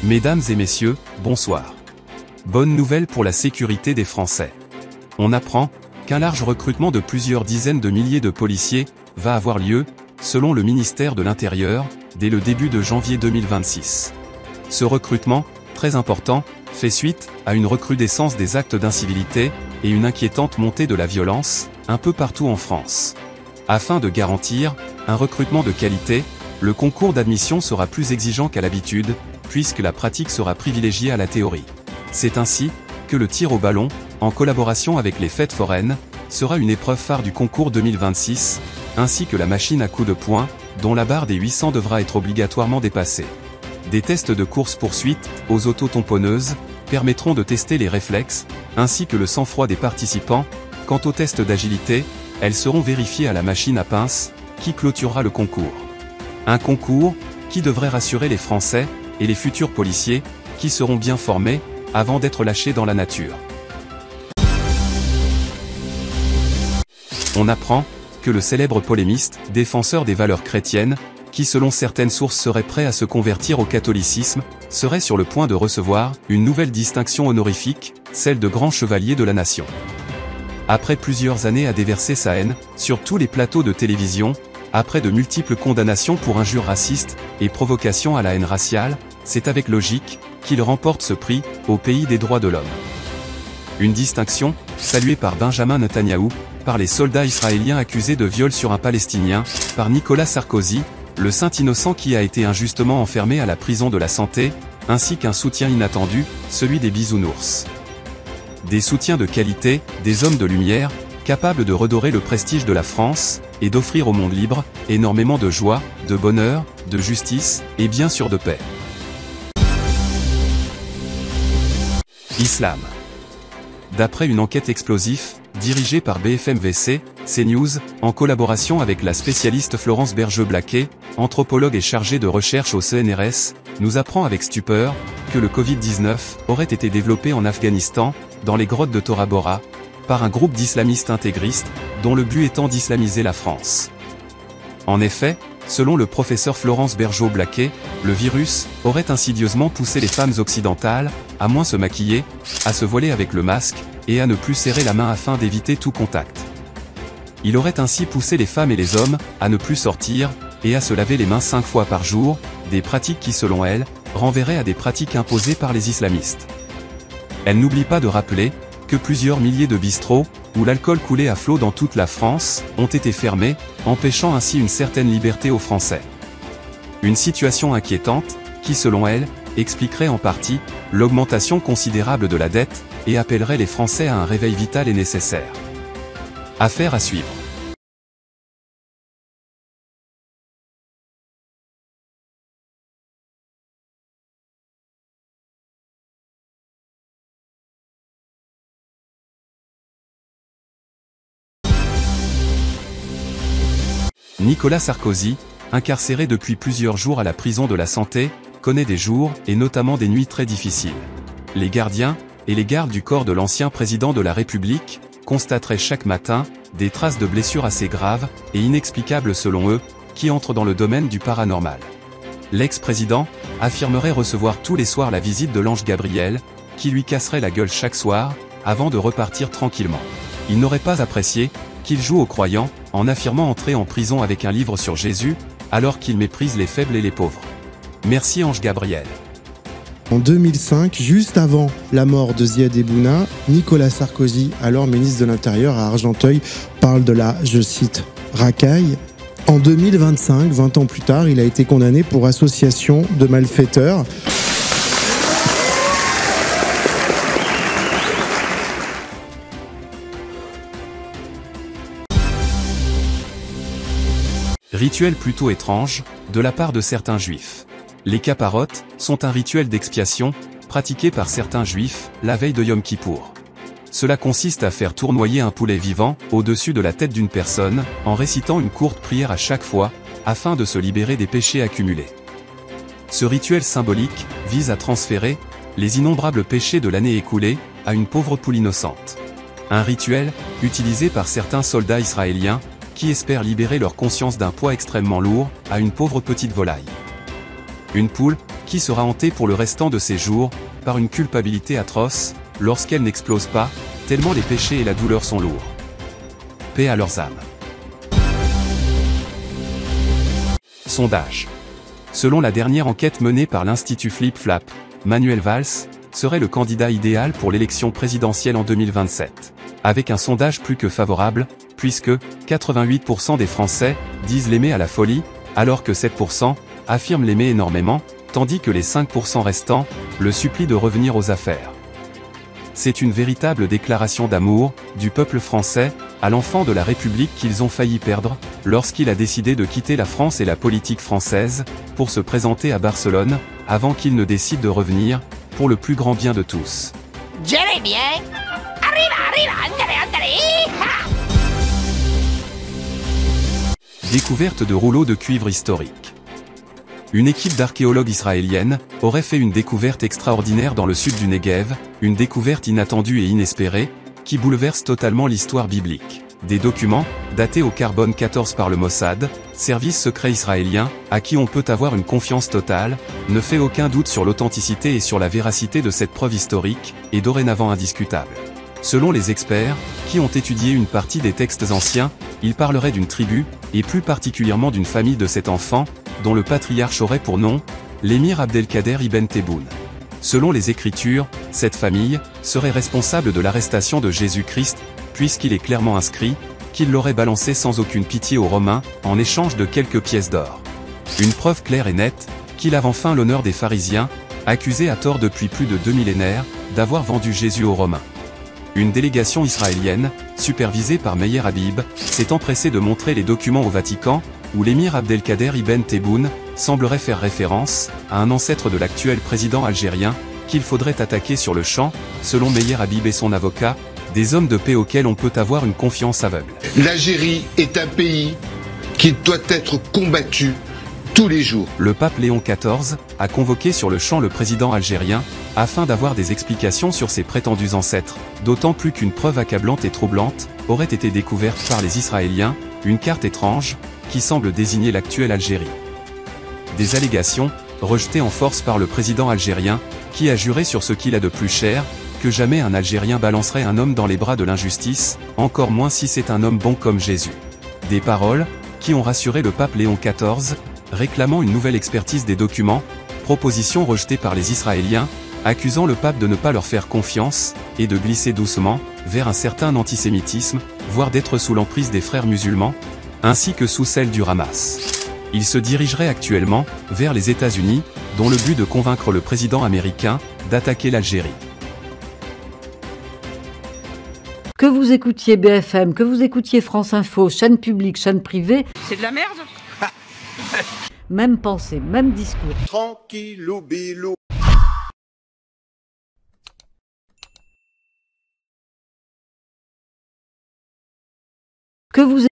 Mesdames et messieurs, bonsoir. Bonne nouvelle pour la sécurité des Français. On apprend qu'un large recrutement de plusieurs dizaines de milliers de policiers va avoir lieu, selon le ministère de l'Intérieur, dès le début de janvier 2026. Ce recrutement, très important, fait suite à une recrudescence des actes d'incivilité et une inquiétante montée de la violence, un peu partout en France. Afin de garantir un recrutement de qualité, le concours d'admission sera plus exigeant qu'à l'habitude, puisque la pratique sera privilégiée à la théorie. C'est ainsi que le tir au ballon, en collaboration avec les fêtes foraines, sera une épreuve phare du concours 2026, ainsi que la machine à coups de poing, dont la barre des 800 devra être obligatoirement dépassée. Des tests de course-poursuite aux auto-tamponneuses permettront de tester les réflexes, ainsi que le sang-froid des participants. Quant aux tests d'agilité, elles seront vérifiées à la machine à pince, qui clôturera le concours. Un concours qui devrait rassurer les Français et les futurs policiers, qui seront bien formés, avant d'être lâchés dans la nature. On apprend que le célèbre polémiste, défenseur des valeurs chrétiennes, qui selon certaines sources serait prêt à se convertir au catholicisme, serait sur le point de recevoir une nouvelle distinction honorifique, celle de grand chevalier de la nation. Après plusieurs années à déverser sa haine, sur tous les plateaux de télévision, après de multiples condamnations pour injures racistes et provocation à la haine raciale, c'est avec logique qu'il remporte ce prix au pays des droits de l'homme. Une distinction, saluée par Benjamin Netanyahou, par les soldats israéliens accusés de viol sur un Palestinien, par Nicolas Sarkozy, le saint innocent qui a été injustement enfermé à la prison de la santé, ainsi qu'un soutien inattendu, celui des bisounours. Des soutiens de qualité, des hommes de lumière, capables de redorer le prestige de la France, et d'offrir au monde libre, énormément de joie, de bonheur, de justice, et bien sûr de paix. Islam. D'après une enquête explosive, dirigée par BFM-VC, CNews, en collaboration avec la spécialiste Florence Berger-Blaquet, anthropologue et chargée de recherche au CNRS, nous apprend avec stupeur que le Covid-19 aurait été développé en Afghanistan, dans les grottes de Tora Bora, par un groupe d'islamistes intégristes, dont le but étant d'islamiser la France. En effet, selon le professeur Florence Berger-Blaquet, le virus aurait insidieusement poussé les femmes occidentales à moins se maquiller, à se voiler avec le masque, et à ne plus serrer la main afin d'éviter tout contact. Il aurait ainsi poussé les femmes et les hommes à ne plus sortir, et à se laver les mains 5 fois par jour, des pratiques qui selon elle, renverraient à des pratiques imposées par les islamistes. Elle n'oublie pas de rappeler que plusieurs milliers de bistrots, où l'alcool coulait à flot dans toute la France, ont été fermés, empêchant ainsi une certaine liberté aux Français. Une situation inquiétante, qui selon elle, expliquerait en partie l'augmentation considérable de la dette, et appellerait les Français à un réveil vital et nécessaire. Affaire à suivre. Nicolas Sarkozy, incarcéré depuis plusieurs jours à la prison de la Santé, connaît des jours, et notamment des nuits très difficiles. Les gardiens, et les gardes du corps de l'ancien président de la République, constateraient chaque matin, des traces de blessures assez graves, et inexplicables selon eux, qui entrent dans le domaine du paranormal. L'ex-président affirmerait recevoir tous les soirs la visite de l'ange Gabriel, qui lui casserait la gueule chaque soir, avant de repartir tranquillement. Il n'aurait pas apprécié qu'il joue aux croyants, en affirmant entrer en prison avec un livre sur Jésus, alors qu'il méprise les faibles et les pauvres. Merci Ange Gabriel. En 2005, juste avant la mort de Ziad Ebouna, Nicolas Sarkozy, alors ministre de l'Intérieur à Argenteuil, parle de la, je cite, racaille. En 2025, 20 ans plus tard, il a été condamné pour association de malfaiteurs. Rituel plutôt étrange, de la part de certains juifs. Les caparottes sont un rituel d'expiation, pratiqué par certains juifs, la veille de Yom Kippour. Cela consiste à faire tournoyer un poulet vivant, au-dessus de la tête d'une personne, en récitant une courte prière à chaque fois, afin de se libérer des péchés accumulés. Ce rituel symbolique vise à transférer les innombrables péchés de l'année écoulée à une pauvre poule innocente. Un rituel utilisé par certains soldats israéliens, qui espèrent libérer leur conscience d'un poids extrêmement lourd, à une pauvre petite volaille. Une poule, qui sera hantée pour le restant de ses jours, par une culpabilité atroce, lorsqu'elle n'explose pas, tellement les péchés et la douleur sont lourds. Paix à leurs âmes. Sondage. Selon la dernière enquête menée par l'Institut Flip Flap, Manuel Valls serait le candidat idéal pour l'élection présidentielle en 2027. Avec un sondage plus que favorable, puisque 88% des Français disent l'aimer à la folie, alors que 7% affirment l'aimer énormément, tandis que les 5% restants le supplient de revenir aux affaires. C'est une véritable déclaration d'amour du peuple français à l'enfant de la République qu'ils ont failli perdre lorsqu'il a décidé de quitter la France et la politique française pour se présenter à Barcelone avant qu'il ne décide de revenir pour le plus grand bien de tous. Jérémie, arriva, arriva, andale, andale. Découverte de rouleaux de cuivre historiques. Une équipe d'archéologues israéliennes aurait fait une découverte extraordinaire dans le sud du Negev, une découverte inattendue et inespérée, qui bouleverse totalement l'histoire biblique. Des documents, datés au carbone 14 par le Mossad, service secret israélien, à qui on peut avoir une confiance totale, ne fait aucun doute sur l'authenticité et sur la véracité de cette preuve historique, et dorénavant indiscutable. Selon les experts, qui ont étudié une partie des textes anciens, ils parleraient d'une tribu, et plus particulièrement d'une famille de cet enfant, dont le patriarche aurait pour nom l'émir Abdelkader ibn Tebboune. Selon les Écritures, cette famille serait responsable de l'arrestation de Jésus-Christ, puisqu'il est clairement inscrit qu'il l'aurait balancé sans aucune pitié aux Romains, en échange de quelques pièces d'or. Une preuve claire et nette qu'il a enfin l'honneur des pharisiens, accusés à tort depuis plus de 2 millénaires d'avoir vendu Jésus aux Romains. Une délégation israélienne, supervisée par Meir Habib, s'est empressée de montrer les documents au Vatican, où l'émir Abdelkader ibn Tebboune semblerait faire référence à un ancêtre de l'actuel président algérien, qu'il faudrait attaquer sur le champ, selon Meir Habib et son avocat, des hommes de paix auxquels on peut avoir une confiance aveugle. L'Algérie est un pays qui doit être combattu tous les jours. Le pape Léon XIV a convoqué sur le champ le président algérien, afin d'avoir des explications sur ses prétendus ancêtres, d'autant plus qu'une preuve accablante et troublante aurait été découverte par les Israéliens, une carte étrange, qui semble désigner l'actuelle Algérie. Des allégations, rejetées en force par le président algérien, qui a juré sur ce qu'il a de plus cher, que jamais un Algérien balancerait un homme dans les bras de l'injustice, encore moins si c'est un homme bon comme Jésus. Des paroles, qui ont rassuré le pape Léon XIV, réclamant une nouvelle expertise des documents, proposition rejetée par les Israéliens, accusant le pape de ne pas leur faire confiance, et de glisser doucement, vers un certain antisémitisme, voire d'être sous l'emprise des frères musulmans, ainsi que sous celle du Hamas. Il se dirigerait actuellement vers les États-Unis, dont le but de convaincre le président américain d'attaquer l'Algérie. Que vous écoutiez BFM, que vous écoutiez France Info, chaîne publique, chaîne privée, C'est de la merde. même pensée, même discours. Tranquillou bilou. Que vous